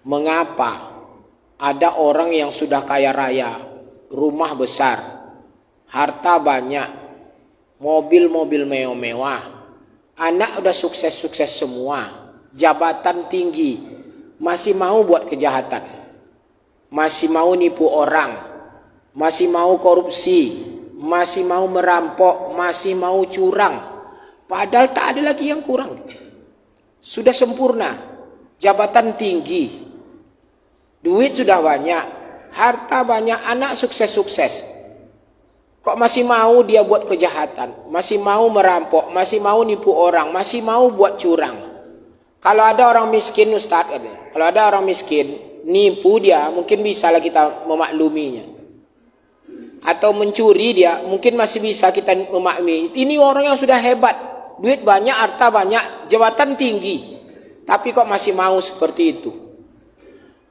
Mengapa ada orang yang sudah kaya raya, rumah besar, harta banyak, mobil-mobil mewah, anak udah sukses-sukses semua, jabatan tinggi, masih mau buat kejahatan, masih mau nipu orang, masih mau korupsi, masih mau merampok, masih mau curang. Padahal tak ada lagi yang kurang. Sudah sempurna, jabatan tinggi, duit sudah banyak, harta banyak, anak sukses-sukses. Kok masih mau dia buat kejahatan, masih mau merampok, masih mau nipu orang, masih mau buat curang. Kalau ada orang miskin, Ustaz katanya, kalau ada orang miskin, nipu dia, mungkin bisa lah kita memakluminya. Atau mencuri dia, mungkin masih bisa kita memaklumi. Ini orang yang sudah hebat, duit banyak, harta banyak, jabatan tinggi, tapi kok masih mau seperti itu.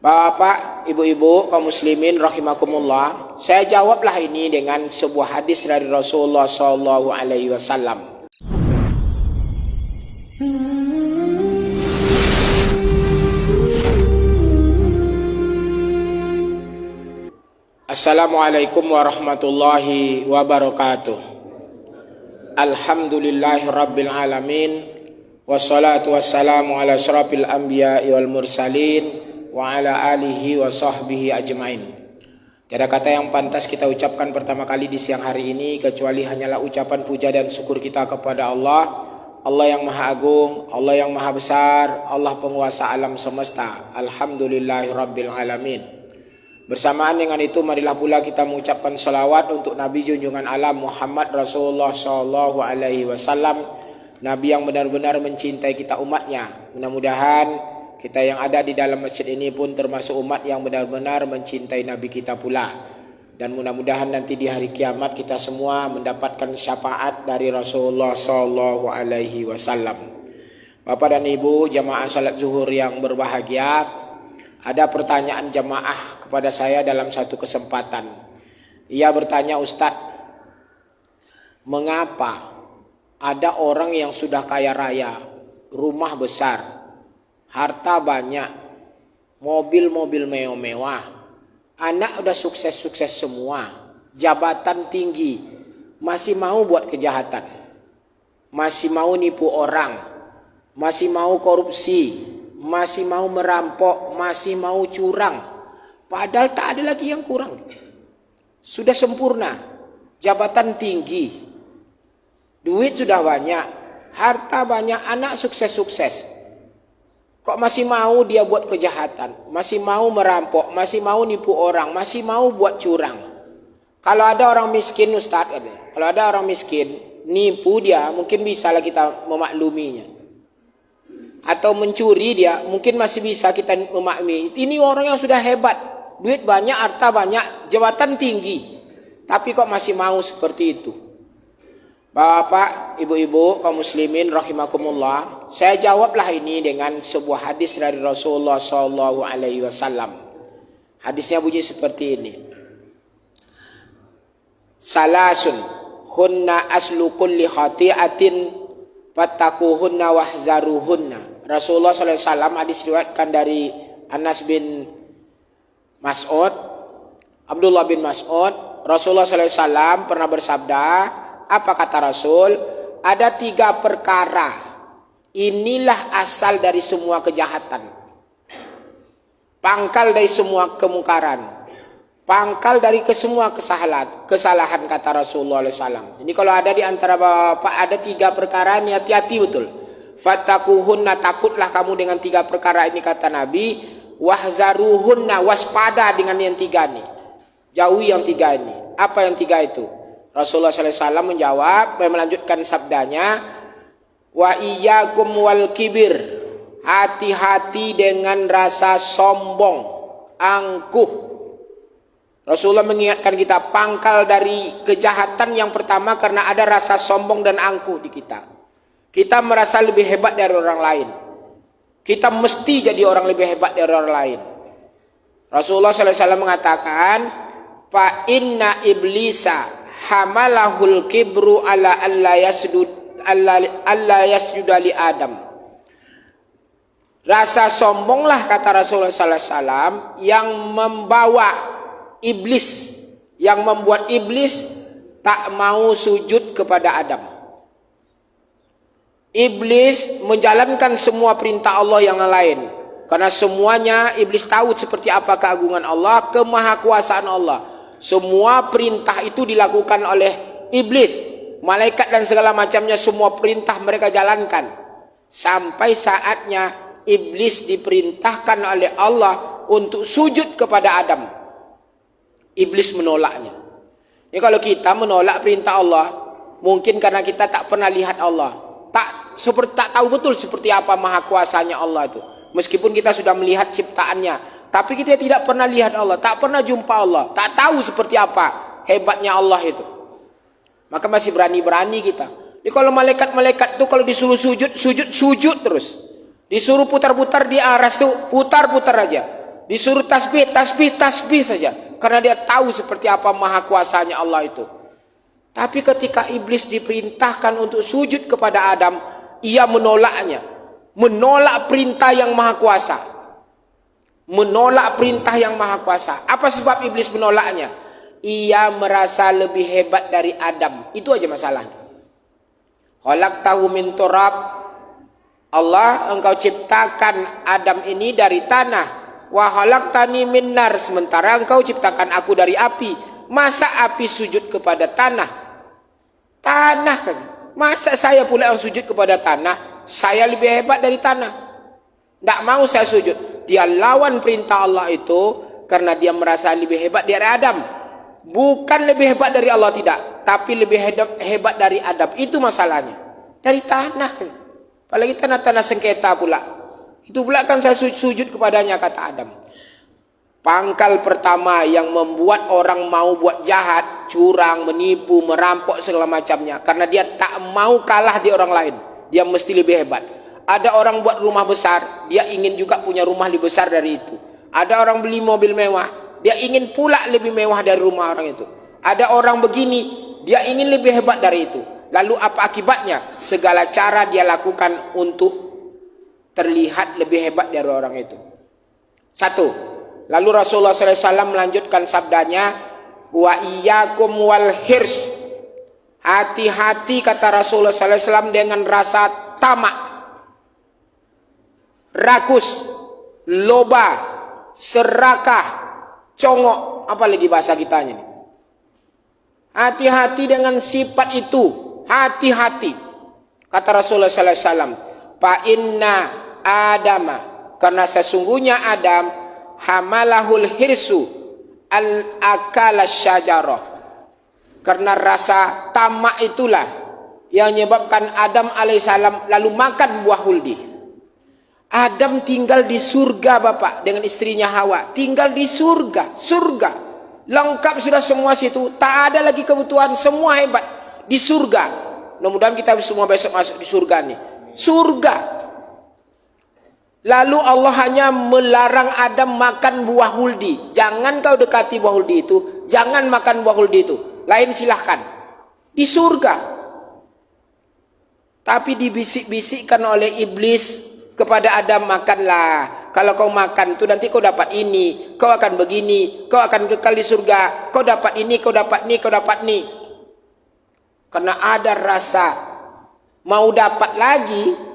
Bapak, ibu-ibu, kaum muslimin rahimakumullah, saya jawablah ini dengan sebuah hadis dari Rasulullah SAW. Assalamualaikum warahmatullahi wabarakatuh. Alhamdulillahi rabbil alamin, wassalatu wassalamu ala asyrafil anbiya'i wal mursalin wa ala alihi wa sahbihi ajmain. Tiada kata yang pantas kita ucapkan pertama kali di siang hari ini kecuali hanyalah ucapan puja dan syukur kita kepada Allah, Allah yang maha agung, Allah yang maha besar, Allah penguasa alam semesta. Alhamdulillahi rabbil alamin. Bersamaan dengan itu, marilah pula kita mengucapkan salawat untuk Nabi junjungan alam Muhammad Rasulullah sallallahu alaihi wasallam, Nabi yang benar-benar mencintai kita umatnya. Mudah-mudahan kita yang ada di dalam masjid ini pun termasuk umat yang benar-benar mencintai Nabi kita pula. Dan mudah-mudahan nanti di hari kiamat kita semua mendapatkan syafaat dari Rasulullah sallallahu alaihi wasallam. Bapak dan Ibu jamaah salat zuhur yang berbahagia, ada pertanyaan jamaah kepada saya dalam satu kesempatan. Ia bertanya, Ustaz, mengapa ada orang yang sudah kaya raya, rumah besar, harta banyak, mobil-mobil mewah, anak udah sukses-sukses semua, jabatan tinggi, masih mau buat kejahatan, masih mau nipu orang, masih mau korupsi, masih mau merampok, masih mau curang. Padahal tak ada lagi yang kurang. Sudah sempurna, jabatan tinggi, duit sudah banyak, harta banyak, anak sukses-sukses. Kok masih mau dia buat kejahatan, masih mau merampok, masih mau nipu orang, masih mau buat curang. Kalau ada orang miskin, Ustaz katanya, kalau ada orang miskin, nipu dia, mungkin bisa lah kita memakluminya. Atau mencuri dia, mungkin masih bisa kita memaklumi. Ini orang yang sudah hebat, duit banyak, harta banyak, jabatan tinggi, tapi kok masih mau seperti itu. Bapak, ibu-ibu, kaum muslimin rahimakumullah, saya jawablah ini dengan sebuah hadis dari Rasulullah SAW. Hadisnya bunyi seperti ini. Salasun hunna aslu kulli khati'atin fattaquhunna wahzaruhunna. Rasulullah SAW, hadis riwayatkan dari Anas bin Mas'ud, Abdullah bin Mas'ud. Rasulullah SAW pernah bersabda, apa kata Rasul? Ada 3 perkara, inilah asal dari semua kejahatan, pangkal dari semua kemungkaran, pangkal dari semua kesalahan kata Rasulullah SAW. Ini kalau ada di antara bapak ada 3 perkara ini, hati-hati betul. Fattaquhunna, takutlah kamu dengan 3 perkara ini kata Nabi. Wahzaruhunna, waspada dengan yang 3 ini, jauhi yang 3 ini. Apa yang 3 itu? Rasulullah SAW menjawab, melanjutkan sabdanya, wa iyyakum wal kibir, hati-hati dengan rasa sombong, angkuh. Rasulullah mengingatkan kita, pangkal dari kejahatan yang pertama karena ada rasa sombong dan angkuh di kita. Kita merasa lebih hebat dari orang lain. Kita mesti jadi orang lebih hebat dari orang lain. Rasulullah SAW mengatakan, fa inna iblisa hamalahul kibru ala alla yasjuda li Adam. Rasa sombonglah kata Rasulullah sallallahu alaihi wasallam yang membawa iblis, yang membuat iblis tak mau sujud kepada Adam. Iblis menjalankan semua perintah Allah yang lain, karena semuanya iblis tahu seperti apa keagungan Allah, kemahakuasaan Allah. Semua perintah itu dilakukan oleh iblis, malaikat dan segala macamnya, semua perintah mereka jalankan. Sampai saatnya iblis diperintahkan oleh Allah untuk sujud kepada Adam. Iblis menolaknya. Ini kalau kita menolak perintah Allah, mungkin karena kita tak pernah lihat Allah, tak tahu betul seperti apa maha kuasanya Allah itu. Meskipun kita sudah melihat ciptaannya, tapi kita tidak pernah lihat Allah, tak pernah jumpa Allah, tak tahu seperti apa hebatnya Allah itu. Maka masih berani-berani kita. Jadi kalau malaikat-malaikat itu kalau disuruh sujud terus. Disuruh putar-putar di aras tuh, putar-putar aja. Disuruh tasbih saja. Karena dia tahu seperti apa maha kuasanya Allah itu. Tapi ketika iblis diperintahkan untuk sujud kepada Adam, ia menolaknya. Menolak perintah yang maha kuasa. Menolak perintah yang maha kuasa. Apa sebab iblis menolaknya? Ia merasa lebih hebat dari Adam. Itu aja masalahnya. Khalaqtahu min turab. Allah, engkau ciptakan Adam ini dari tanah. Wa khalaqtani min nar, sementara engkau ciptakan aku dari api. Masa api sujud kepada tanah? Tanah kan. Masa saya pula yang sujud kepada tanah? Saya lebih hebat dari tanah. Tak mau saya sujud. Dia lawan perintah Allah itu karena dia merasa lebih hebat dari Adam. Bukan lebih hebat dari Allah, tidak, tapi lebih hebat dari Adam. Itu masalahnya. Dari tanah kan. Apalagi tanah-tanah sengketa pula. Itu pula kan saya sujud kepadanya, kata Adam. Pangkal pertama yang membuat orang mau buat jahat, curang, menipu, merampok segala macamnya, karena dia tak mau kalah di orang lain. Dia mesti lebih hebat. Ada orang buat rumah besar, dia ingin juga punya rumah lebih besar dari itu. Ada orang beli mobil mewah, dia ingin pula lebih mewah dari rumah orang itu. Ada orang begini, dia ingin lebih hebat dari itu. Lalu apa akibatnya? Segala cara dia lakukan untuk terlihat lebih hebat dari orang itu. Satu. Lalu Rasulullah SAW melanjutkan sabdanya, wa iyyakum wal hirs. Hati-hati kata Rasulullah SAW dengan rasa tamak, rakus, loba, serakah, congok, apalagi bahasa kitanya nih. Hati-hati dengan sifat itu. Hati-hati. Kata Rasulullah SAW, fa inna Adama, karena sesungguhnya Adam, hamalahul hirsu al-akala syajarah. Karena rasa tamak itulah yang menyebabkan Adam alaihissalam lalu makan buah huldi. Adam tinggal di surga Bapak dengan istrinya Hawa. Tinggal di surga. Surga. Lengkap sudah semua situ. Tak ada lagi kebutuhan. Semua hebat. Di surga. Mudah-mudahan kita semua besok masuk di surga nih. Surga. Lalu Allah hanya melarang Adam makan buah huldi. Jangan kau dekati buah huldi itu. Jangan makan buah huldi itu. Lain silahkan. Di surga. Tapi dibisik-bisikkan oleh iblis kepada Adam, makanlah. Kalau kau makan itu nanti kau dapat ini. Kau akan begini. Kau akan kekal di surga. Kau dapat ini, kau dapat ini, kau dapat ini. Karena ada rasa mau dapat lagi.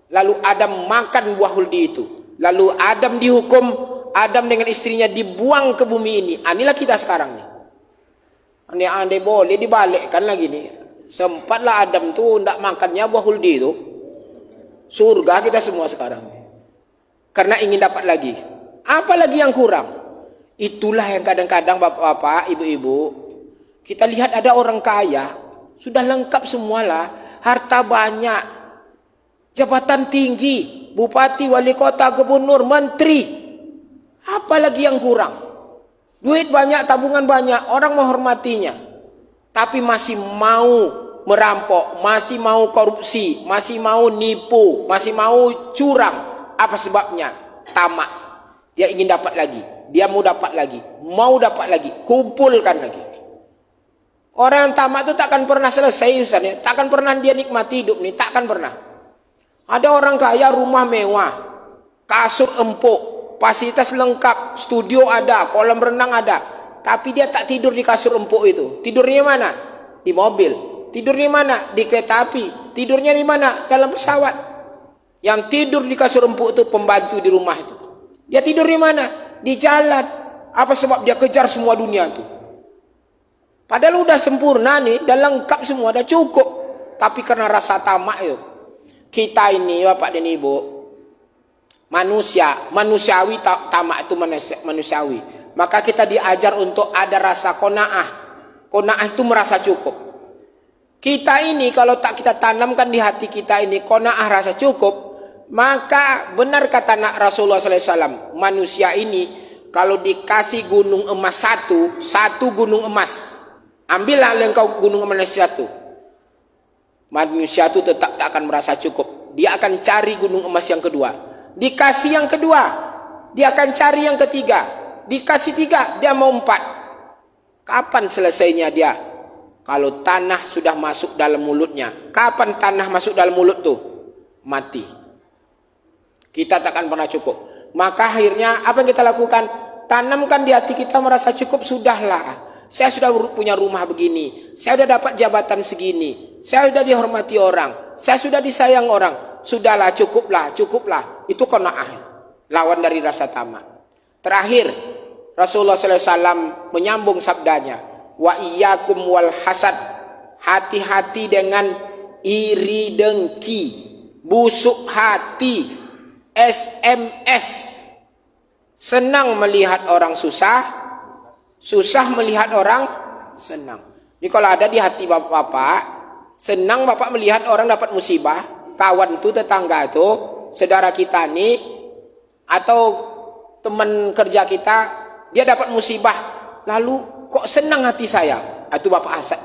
Lalu Adam makan buah huldi itu. Lalu Adam dihukum. Adam dengan istrinya dibuang ke bumi ini. Inilah kita sekarang nih. Andai boleh dibalikkan lagi nih. Sempatlah Adam tuh tidak makannya buah huldi itu. Surga kita semua sekarang. Karena ingin dapat lagi. Apa lagi yang kurang? Itulah yang kadang-kadang bapak-bapak, ibu-ibu, kita lihat ada orang kaya, sudah lengkap semualah, harta banyak, jabatan tinggi, bupati, wali kota, gubernur, menteri. Apa lagi yang kurang? Duit banyak, tabungan banyak, orang menghormatinya. Tapi masih mau merampok, masih mau korupsi, masih mau nipu, masih mau curang. Apa sebabnya? Tamak. Dia ingin dapat lagi. Dia mau dapat lagi. Mau dapat lagi. Kumpulkan lagi. Orang yang tamak itu takkan pernah selesai urusannya. Takkan pernah dia nikmati hidup ini. Takkan pernah. Ada orang kaya rumah mewah. kasur empuk, fasilitas lengkap, studio ada, kolam renang ada. Tapi dia tak tidur di kasur empuk itu. Tidurnya mana? Di mobil. Tidurnya mana? Di kereta api. Tidurnya di mana? Dalam pesawat. Yang tidur di kasur empuk itu pembantu di rumah itu. Dia tidur di mana? Di jalan. Apa sebab dia kejar semua dunia itu? Padahal udah sempurna nih, udah lengkap semua, udah cukup. Tapi karena rasa tamak itu. Kita ini Bapak dan Ibu, manusiawi, tamak itu manusiawi. Maka kita diajar untuk ada rasa qanaah. Qanaah itu merasa cukup. Kita ini kalau tak kita tanamkan di hati kita ini qanaah rasa cukup, maka benar kata Rasulullah SAW, manusia ini kalau dikasih gunung emas satu gunung emas, ambillah engkau gunung emas satu. Manusia itu tetap tak akan merasa cukup. Dia akan cari gunung emas yang kedua. Dikasih yang kedua, dia akan cari yang ketiga. Dikasih tiga, dia mau 4. Kapan selesainya dia? Kalau tanah sudah masuk dalam mulutnya. Kapan tanah masuk dalam mulut tuh? Mati. Kita tak akan pernah cukup. Maka akhirnya apa yang kita lakukan? Tanamkan di hati kita merasa cukup, sudahlah. Saya sudah punya rumah begini. Saya sudah dapat jabatan segini. Saya sudah dihormati orang. Saya sudah disayang orang. Sudahlah, cukuplah, cukuplah. Itu qanaah. Lawan dari rasa tamak. Terakhir, Rasulullah SAW menyambung sabdanya. Wa iyyakum wal hasad. Hati-hati dengan iri dengki. Busuk hati. SMS. Senang melihat orang susah. Susah melihat orang senang. Jadi kalau ada di hati bapak-bapak, senang bapak melihat orang dapat musibah, kawan itu, tetangga itu, saudara kita nih, atau teman kerja kita, dia dapat musibah, lalu kok senang hati saya? Itu bapak hasad.